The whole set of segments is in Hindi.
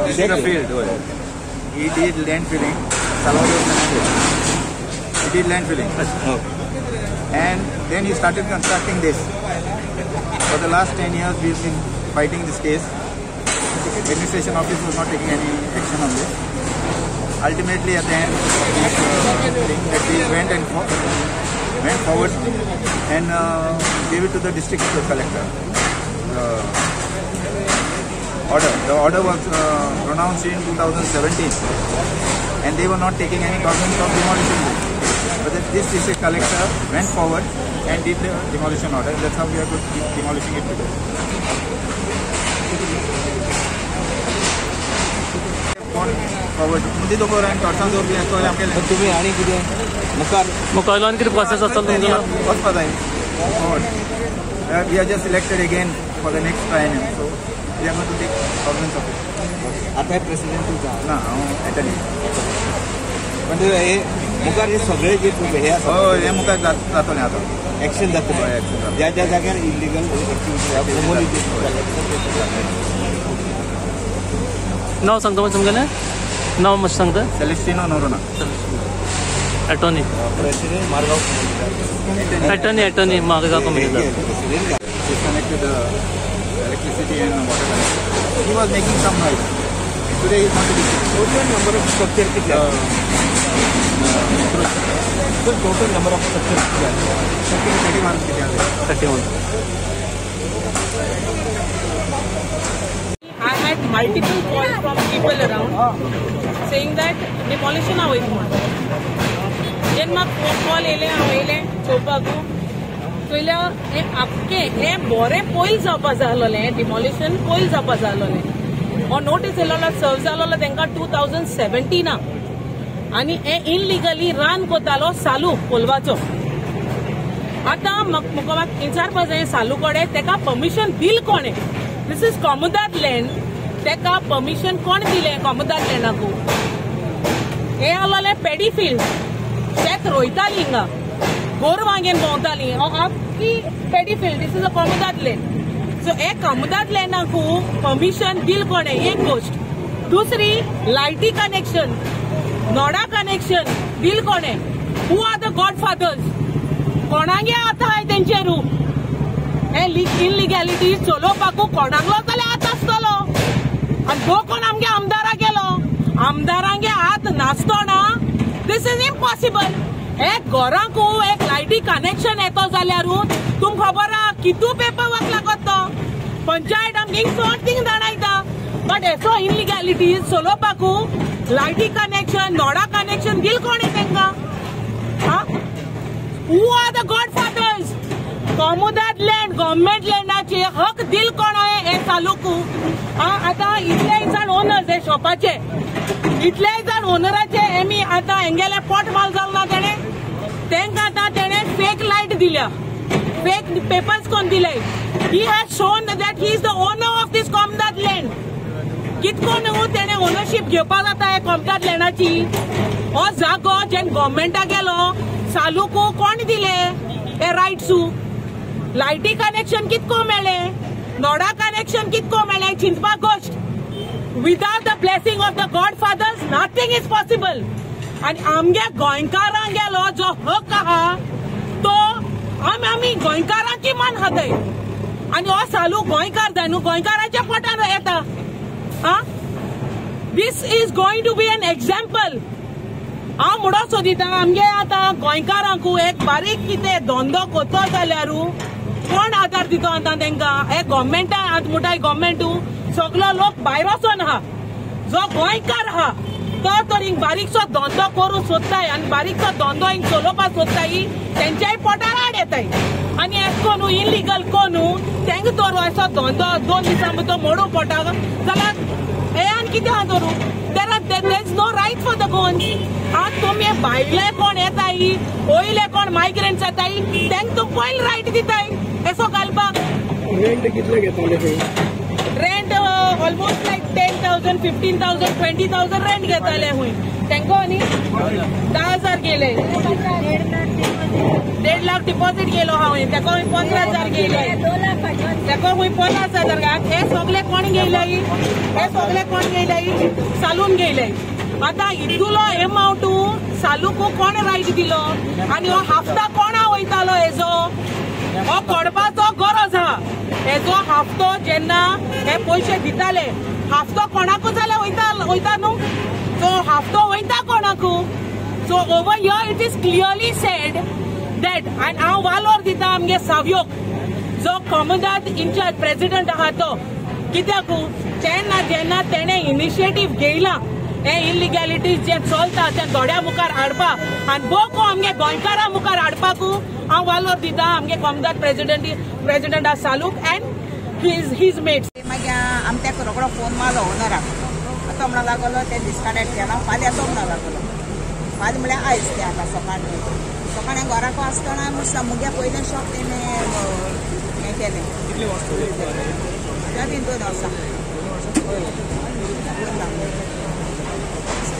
This is a field. He did land filling. Salvador Fernandez. He did land filling. And then he started constructing this. For the last 10 years, we've been fighting this case. Administration office was not taking any action on this. Ultimately, at the end of this thing, that we went forward and gave it to the district collector. The order was pronounced in 2017, and they were not taking any government of demolition. But this district collector went forward and did the demolition order. That's how we are going to keep demolishing it today. Forward. मुझे तो कोरा टॉर्सन जोर भी है तो यहाँ के लिए तुम्हें आने की है मुकाबला की प्रोसेस असल नहीं है बहुत पता है और we are just elected again for the next triennium so we are going to take government of it आता है प्रेसिडेंट का ना अटर्नी म्हणजे हे मुकार हे सगळे जे हे हो हे मुकार जातो नाही आता ऍक्शन जातो ज्या ज्या जाग्यार इलिगल नाव सांगतो मग तुमगेले नाव मस्त सांगता Celestino Noronha attorney president Margao attorney Margao committee disconnected the electricity and water connection. He was making some noise. Today he is not able to. Total number of structures कितना? Total number of structures कितना? 31 कितना? 31. I had multiple calls from people around saying that demolition away from. Then my call ele chopa ko. So आपके हे बोरे पोइल जावपा जालोले डिमोलिशन पोइल जावपा जालोले और नोटीस येलोला सर्व जालोला तेंका 2017 आणि हे इनलिगली रन कोतालो सालू कोलवाचो आता मुका विचारपा जाय सालू कडे तेका परमिशन दिल कोणे दिस इज कॉमदाद लँड तेका परमिशन कोण दिले कॉमदाद लँडाकू हे आलोले पेडी फील्ड शेत रोयताली हिंगा गोर वांगेन भोंवताली आपकी paddy field this is a कॉमदाद लँड सो हे कॉमदाद लँडाकू परमिशन दिल कोणे एक गोष्ट दुसरी लायटी कनेक्शन नोडा कनेक्शन दिल कोणे हू आर द गॉडफादर्स कोणागे आता है तेंचे रूप हे इनलिगॅलिटी चलोवपाकू कोणागलो जाल्यार हात आसतलो आनी तो कोण आमगे आमदारा गेलो आमदारांगे हात नासतो ना दिस इज इम्पॉसिबल एक घरांकू एक लायटी कनेक्शन येतो जाल्यार तुम खबर आहा कितू पेपर वर्क लागतो पंचायत आमगे थिंग धाडायता बट एसो इनलिगॅलिटी चलोवपाकू लायटी कनेक्शन नोडा कनेक्शन दिल कोणे तेंका हू आर द गॉडफादर्स कॉमदाद लँड गव्हर्नमेंट लँडाचे हक दिल कोण हे तालुकू आता इतले जाण ओनर्स हे शॉपाचे इतले जाण ओनराचे एमी आता हेंगेले पोट माल जाल ना तेंका आता तेणे फेक लाईट दिल्या फेक पेपर्स कोण दिले he has shown that he is the owner of this कॉमदाद लँड कितकोन तेणे ओनरशिप घेवपा जाता हे कॉमदाद लँडाची हो जागो जेन गव्हर्नमेंटा गेलो सालूकू कोण दिले हे रायट्सू लायटी कनेक्शन कितको मेळे नोडा कनेक्शन कितको मेळे चिंतपा गोष्ट without the blessing of the godfathers nothing is possible आणि आमगे गोंयकारांक गेलो जो हक आहा तो आमी गोंयकारांची मान हादय आणि हो सालू गोंयकार जाय न्हू गोंयकारांच्या पोटान येता this is going to be an example हांव म्हणो सोदिता आमगे आता गोंयकारांकू एक बारीक कितें धंदो कोतो जाल्यार कोण आदार दितो आता तेंका हे गव्हर्नमेंटा आतां मुठाय गव्हर्नमेंटू सगळो लोक भायर वचोन आहा जो गोंयकार आहा तो तर हिंग बारीकसो धंदो करूं सोदताय आनी बारीकसो धंदो हिंग चलोवपाक सोदताय तेंच्याय पोटार आड येताय आनी एश कोनू इनलिगल कोनू तेंका तर असो धंदो 2 दिसां भितर मोडूं पोटाक जाल्यार हे आनी कितें आहा धरू there is no right for the Goan तुमी भायले कोण येताय ओयले कोण मायग्रेंट्स येताय तेंका तुम पयलीं रायट दिताय एसो घालपाक रेंट कितले घेताले रेंट ऑलमोस्ट लायक 10,000 15,000 20,000 रेंट घेताले हुंय तेंको न्ही 10,000 गेले 1.5 लाख डिपॉझिट गेलो हांवें तेका 15,000 गेले तेका 50,000 हे सगळे कोण घेयलाय हे सगळे कोण घेयलाय सालून घेयलाय आता इतुलो अमाउंट सालूको कोण रायट दिलो आनी हो हफ्ता कोणा वयतालो हेजो हो कोडपाचो गरज आहा हेजो हफ्तो जेन्ना हे पयशे दिताले हफ्तो कोणाकू जाल्यार वयता न्हू सो हफ्तो वयता कोणाकू so over here it is clearly said that and हांव वालोर दिता आमगे सावयोक जो कॉमदाद इंचार्ज प्रेसिडेंट आहा तो कित्याक जेन्ना जेन्ना तेणे इनिशिएटीव घेयला हे इलिगॅलिटीज जे चलता ते थोड्या मुखार हाडपा आनी बोको आमगे गोंयकारां मुखार हाडपाकू हांव वालोर दिता आमगे कॉमदाद प्रेसिडेंट आहा सालूक एंड हीज मेट्स मागीर आमच्या रोकडो फोन मारलो ओनराक तो म्हणून लागलो ते डिस्कानेक्ट केला फाल्यां तो म्हणून लागलो फाल्यां म्हळ्यार आयज ते आतां सकाळी सकाळी घराको आसतना मुगे पयलें शॉप तेणे हें केलें त्या 2 वर्सां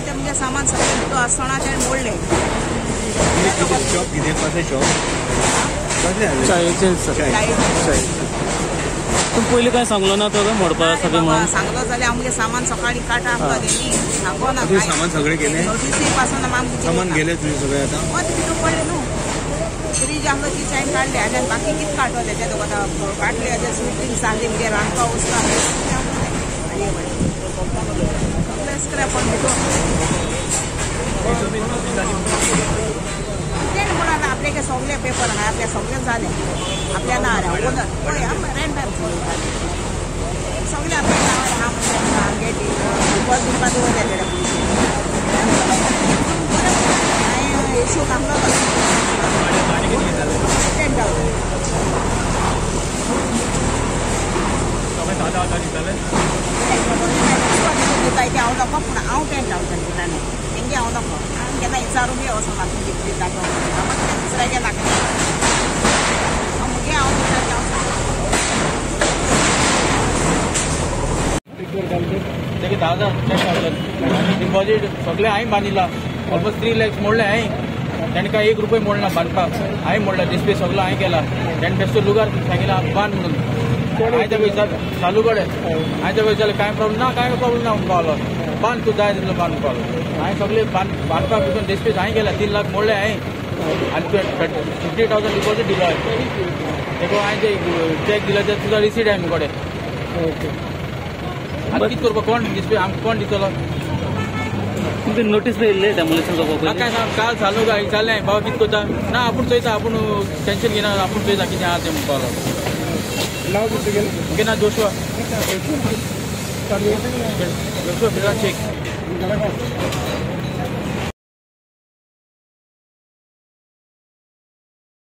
ते मुगे सामान सगळें भितर आसतना तें मोडलें शॉप कितें कसलें शॉप तूं पयलीं कांय सांगलो ना तो मोडपा सगळें म्हणून सांगलो जाल्यार आमगे सामान सकाळी काटा आमकां तेणी सांगो ना सामान सगळें गेलें नोटीस पासून आमकां सामान गेलें तुजें सगळें आतां मत भितर पडलें न्हू फ्रीज आमकां ती टायम काडले आनी बाकी कितें काडटो तेजे तो आतां काडले हेजे स्विटींग सांगली म्हणजे रांदपा वचता सगळें स्क्रॅप पण तेणे म्हणून आपल्याक सगळे पेपर आहा आपल्या सगळें जालें आपल्या नावार ओनर पळय रेंटार सगळे आपल्या नावार आहा गेटी बस दिवपा दवरले हांवें इशू आमकां 10,000 दिता हांव नको पूण हांव 10,000 दितालें तेंगे हांव नको केन्ना विचारूं बी वचों ना तुमी दिता तो म्हाका दुसऱ्यागे लागना मुगे हांव तेगे 10,000 डिपॉझिट सगळे हांवें बांदिला ऑलमोस्ट 3 lakhs मोडले हांवें तांकां 1 रुपया मोडना बांदपाक हांवें मोडला डिस्प्ले सगळो हांवें केला ताणें बेश्टो लुगार सांगितला बांद म्हणून हांवें तेका विचारलें चालू कडेन हांवें तेका विचारलें कांय प्रॉब्लम ना म्हणून पावलो बांद तूं जाय तितलो बांद पावलो हांवें सगळे बांदपाक भितर डिस्प्ले हांवें केला 3 लाख मोडले हांवें आनी 50,000 डिपॉझिट दिलो हांवें तेका हांवें ते चॅक दिलो ते तुजो रिसीट आहा मुगोडे आतां कितें करपाक कोण डिस्प्ले आमकां कोण दितलो तुमकां नोटीस येयल्ले डेमोलेशन करपाक काय सांग काल चालू काय विचारलें बाबा कितें करता ना आपूण चोयता आपूण टेन्शन घेना आपूण चोयता कितें आहा तें म्हणपालो ओके ना जोशुआ बिरा चेक